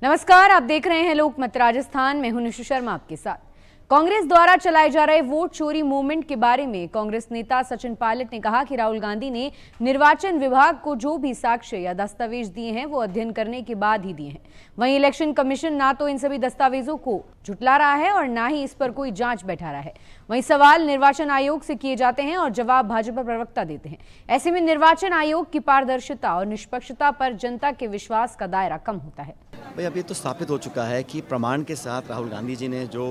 नमस्कार, आप देख रहे हैं लोकमत राजस्थान। मैं हूं निशु शर्मा आपके साथ। कांग्रेस द्वारा चलाए जा रहे वोट चोरी मूवमेंट के बारे में कांग्रेस नेता सचिन पायलट ने कहा कि राहुल गांधी ने निर्वाचन विभाग को जो भी साक्ष्य या दस्तावेज दिए हैं वो अध्ययन करने के बाद ही दिए हैं। वहीं इलेक्शन कमीशन ना तो इन सभी दस्तावेजों को झुटला रहा है और ना ही इस पर कोई जांच बैठा रहा है। वहीं सवाल निर्वाचन आयोग से किए जाते हैं और जवाब भाजपा प्रवक्ता देते हैं। ऐसे में निर्वाचन आयोग की पारदर्शिता और निष्पक्षता पर जनता के विश्वास का दायरा कम होता है। भाई, अब ये तो स्थापित हो चुका है कि प्रमाण के साथ राहुल गांधी जी ने जो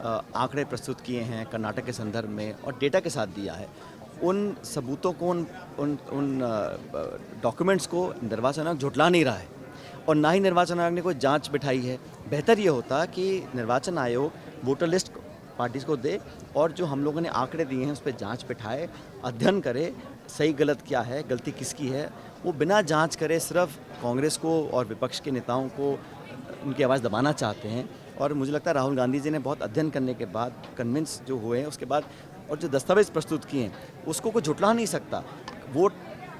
आंकड़े प्रस्तुत किए हैं कर्नाटक के संदर्भ में और डेटा के साथ दिया है, उन सबूतों को उन डॉक्यूमेंट्स को निर्वाचन आयोग झुटला नहीं रहा है और ना ही निर्वाचन आयोग ने कोई जांच बिठाई है। बेहतर ये होता कि निर्वाचन आयोग वोटर लिस्ट पार्टीज को दे और जो हम लोगों ने आंकड़े दिए हैं उस पर जांच बिठाए, अध्ययन करे, सही गलत क्या है, गलती किसकी है। वो बिना जांच करे सिर्फ कांग्रेस को और विपक्ष के नेताओं को उनकी आवाज़ दबाना चाहते हैं। और मुझे लगता है राहुल गांधी जी ने बहुत अध्ययन करने के बाद कन्विंस जो हुए हैं उसके बाद और जो दस्तावेज प्रस्तुत किए हैं उसको कोई झुटला नहीं सकता।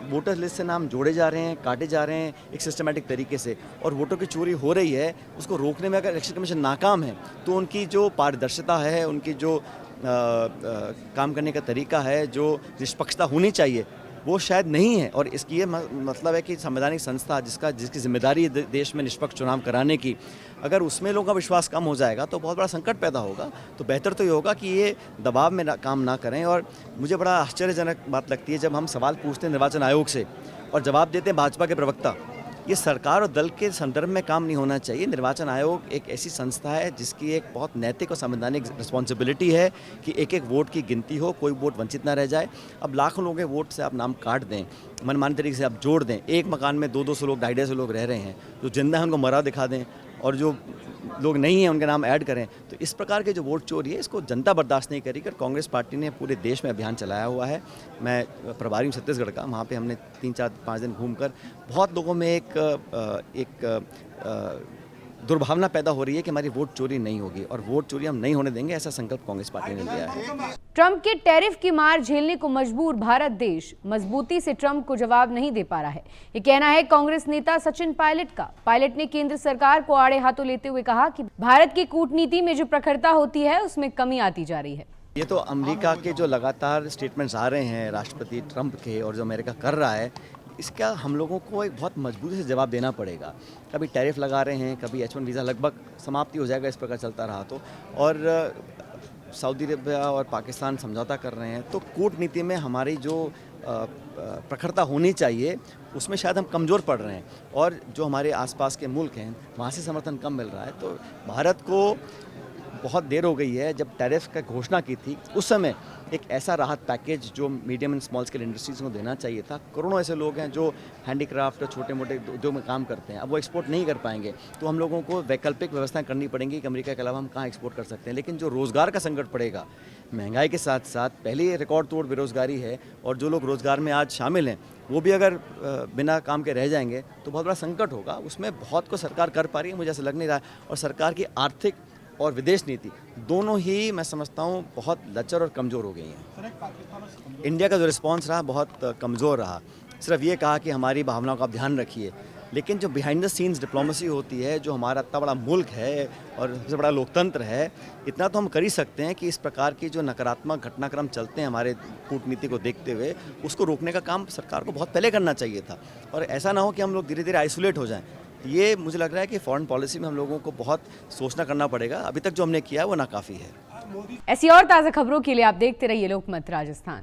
वोटर लिस्ट से नाम जोड़े जा रहे हैं, काटे जा रहे हैं एक सिस्टमेटिक तरीके से, और वोटों की चोरी हो रही है। उसको रोकने में अगर इलेक्शन कमीशन नाकाम है तो उनकी जो पारदर्शिता है, उनकी जो काम करने का तरीका है, जो निष्पक्षता होनी चाहिए, वो शायद नहीं है। और इसकी ये मतलब है कि संवैधानिक संस्था जिसकी जिम्मेदारी है देश में निष्पक्ष चुनाव कराने की, अगर उसमें लोगों का विश्वास कम हो जाएगा तो बहुत बड़ा संकट पैदा होगा। तो बेहतर तो ये होगा कि ये दबाव में काम ना करें। और मुझे बड़ा आश्चर्यजनक बात लगती है जब हम सवाल पूछते हैं निर्वाचन आयोग से और जवाब देते हैं भाजपा के प्रवक्ता। ये सरकार और दल के संदर्भ में काम नहीं होना चाहिए। निर्वाचन आयोग एक ऐसी संस्था है जिसकी एक बहुत नैतिक और संवैधानिक रिस्पॉन्सिबिलिटी है कि एक एक वोट की गिनती हो, कोई वोट वंचित ना रह जाए। अब लाखों लोगों के वोट से आप नाम काट दें, मनमानी तरीके से आप जोड़ दें, एक मकान में 200-200 लोग, 250 लोग रह रहे हैं, जो जिंदा है उनको मरा दिखा दें और जो लोग नहीं हैं उनके नाम ऐड करें। तो इस प्रकार के जो वोट चोरी है इसको जनता बर्दाश्त नहीं करेगी। कांग्रेस पार्टी ने पूरे देश में अभियान चलाया हुआ है। मैं प्रभारी हूँ छत्तीसगढ़ का, वहाँ पे हमने 3-4-5 दिन घूमकर बहुत लोगों में एक दुर्भावना पैदा हो रही है कि हमारी वोट चोरी नहीं होगी और वोट चोरी हम नहीं होने देंगे, ऐसा संकल्प कांग्रेस पार्टी ने लिया है। ट्रंप के टैरिफ की मार झेलने को मजबूर भारत देश मजबूती से ट्रंप को जवाब नहीं दे पा रहा है। ये कहना है कांग्रेस नेता सचिन पायलट का। पायलट ने केंद्र सरकार को आड़े हाथों लेते हुए कहा कि भारत की कूटनीति में जो प्रखरता होती है उसमें कमी आती जा रही है। ये तो अमेरिका के जो लगातार स्टेटमेंट्स आ रहे हैं राष्ट्रपति ट्रंप के और जो अमेरिका कर रहा है, इसका हम लोगों को एक बहुत मजबूती से जवाब देना पड़ेगा। कभी टैरिफ लगा रहे हैं, कभी H1 वीज़ा लगभग समाप्ति हो जाएगा इस प्रकार चलता रहा तो, और सऊदी अरबिया और पाकिस्तान समझौता कर रहे हैं। तो कूटनीति में हमारी जो प्रखरता होनी चाहिए उसमें शायद हम कमज़ोर पड़ रहे हैं और जो हमारे आसपास के मुल्क हैं वहाँ से समर्थन कम मिल रहा है। तो भारत को बहुत देर हो गई है। जब टैरिफ का घोषणा की थी उस समय एक ऐसा राहत पैकेज जो medium and small scale industries को देना चाहिए था। करोड़ों ऐसे लोग हैं जो हैंडीक्राफ्ट और छोटे मोटे उद्योग में काम करते हैं, अब वो एक्सपोर्ट नहीं कर पाएंगे। तो हम लोगों को वैकल्पिक व्यवस्थाएं करनी पड़ेंगी कि अमेरिका के अलावा हम कहाँ एक्सपोर्ट कर सकते हैं। लेकिन जो रोज़गार का संकट पड़ेगा, महंगाई के साथ साथ पहले रिकॉर्ड तोड़ बेरोज़गारी है और जो लोग रोज़गार में आज शामिल हैं वो भी अगर बिना काम के रह जाएंगे तो बहुत बड़ा संकट होगा। उसमें बहुत को सरकार कर पा रही है, मुझे ऐसा लग नहीं रहा है। और सरकार की आर्थिक और विदेश नीति दोनों ही मैं समझता हूँ बहुत लचर और कमज़ोर हो गई हैं। इंडिया का जो रिस्पांस रहा बहुत कमज़ोर रहा। सिर्फ ये कहा कि हमारी भावनाओं का आप ध्यान रखिए, लेकिन जो बिहाइंड द सीन्स डिप्लोमेसी होती है, जो हमारा इतना बड़ा मुल्क है और सबसे बड़ा लोकतंत्र है, इतना तो हम कर ही सकते हैं कि इस प्रकार की जो नकारात्मक घटनाक्रम चलते हैं हमारे कूटनीति को देखते हुए, उसको रोकने का काम सरकार को बहुत पहले करना चाहिए था। और ऐसा ना हो कि हम लोग धीरे धीरे आइसोलेट हो जाएं। ये मुझे लग रहा है कि फॉरेन पॉलिसी में हम लोगों को बहुत सोचना करना पड़ेगा। अभी तक जो हमने किया वो नाकाफ़ी है। ऐसी और ताज़ा खबरों के लिए आप देखते रहिए लोकमत राजस्थान।